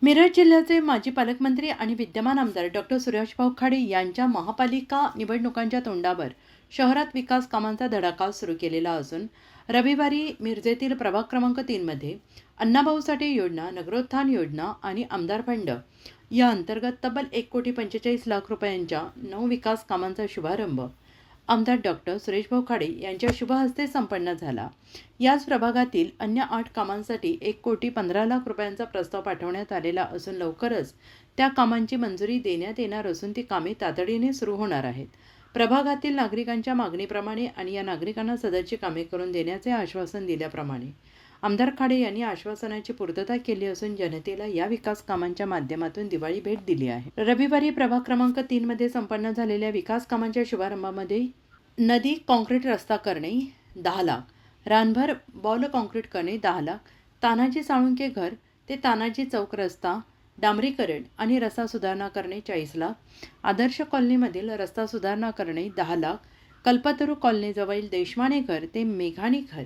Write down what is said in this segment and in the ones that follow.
मिरज जिल्ह्याचे माजी पालकमंत्री आणि विद्यमान आमदार डॉक्टर सुरेशभाऊ खाडे यांच्या महापालिका निवडणुकांच्या तोंडावर शहरात विकास कामांचा धडाका सुरू केलेला असून रविवारी मिरजेतील प्रभाग क्रमांक 3 मध्ये अण्णाभाऊ साठे योजना, नगरोत्थान योजना आणि आमदार फंड या अंतर्गत तब्बल 1,45,00,000 रुपयांच्या 9 विकास कामांचा शुभारंभ आमदार डॉक्टर सुरेशभाऊ खाडे यांच्या शुभ हस्ते संपन्न झाला। याच प्रभागातील अन्य 8 कामांसाठी 1,15,00,000 रुपयांचा प्रस्ताव पाठवण्यात आलेला असून लवकरच त्या कामांची मंजुरी देण्यात येणार असून ती कामे तातडीने सुरू होणार आहेत। प्रभागातील नागरिकांच्या मागणीप्रमाणे आणि या नागरिकांना सदरची कामे करून देण्याचे आश्वासन दिल्याप्रमाणे आमदार खाडे यांनी आश्वासनाची पूर्तता केली असून जनतेला या विकास कामांच्या माध्यमातून दिवाळी भेट दिली आहे। रविवारी प्रभाग क्रमांक 3 मध्ये संपन्न झालेल्या विकास कामांच्या शुभारंभामध्ये नदी कॉन्क्रीट रस्ता करणे 10 लाख, रानभर बॉल कॉन्क्रीट करणे 10 लाख, तानाजी साळुंके घर ते तानाजी चौक रस्ता डांबरीकरण आणि रस्ता सुधारणा करणे 40 लाख, आदर्श कॉलनीमधील रस्ता सुधारणा करणे 10 लाख, कल्पतरू कॉलनीजवळील देशमाने घर ते मेघाणी घर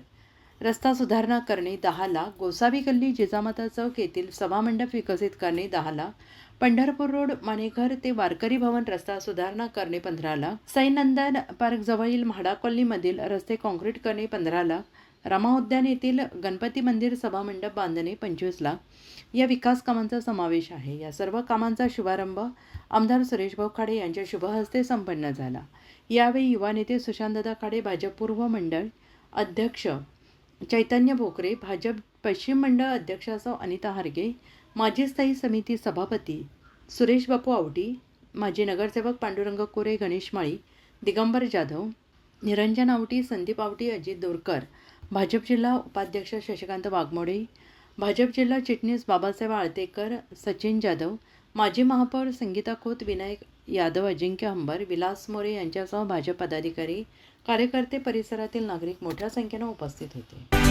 रस्ता सुधारणा करणे 10 लाख, गोसावी गल्ली जिजामाता चौक येथील सभामंडप विकसित करणे 10 लाख, पंढरपूर रोड मानेघर ते वारकरी भवन रस्ता सुधारणा करणे 15 लाख, सईनंदन पार्क जवळील म्हाडा कॉलनीमधील रस्ते कॉन्क्रीट करणे 15 लाख, रमा उद्यान येथील गणपती मंदिर सभामंडप बांधणे 25 लाख या विकास कामांचा समावेश आहे। या सर्व कामांचा शुभारंभ आमदार सुरेशभाऊ खाडे यांच्या शुभ हस्ते संपन्न झाला। यावेळी युवा नेते सुशांतदादा खाडे, भाजप पूर्व मंडळ अध्यक्ष चैतन्य भोकरे, भाजप पश्चिम मंडळ अध्यक्षा अनिता हारगे, माजी स्थायी समिती सभापती सुरेश बापू आवटी, माजी नगरसेवक पांडुरंग कोरे, गणेश माळी, दिगंबर जाधव, निरंजन आवटी, संदीप आवटी, अजित दोरकर, भाजप जिल्हा उपाध्यक्ष शशिकांत वाघमोडे, भाजप जिल्हा चिटणीस बाबासाहेब आळतेकर, सचिन जाधव, माजी महापौर संगीता खोत, विनायक यादव, अजिंक्य हंबर, विलास मोरे यांच्यासह भाजप पदाधिकारी, कार्यकर्ते, परिसरातील नागरिक मोठ्या संख्येने उपस्थित होते।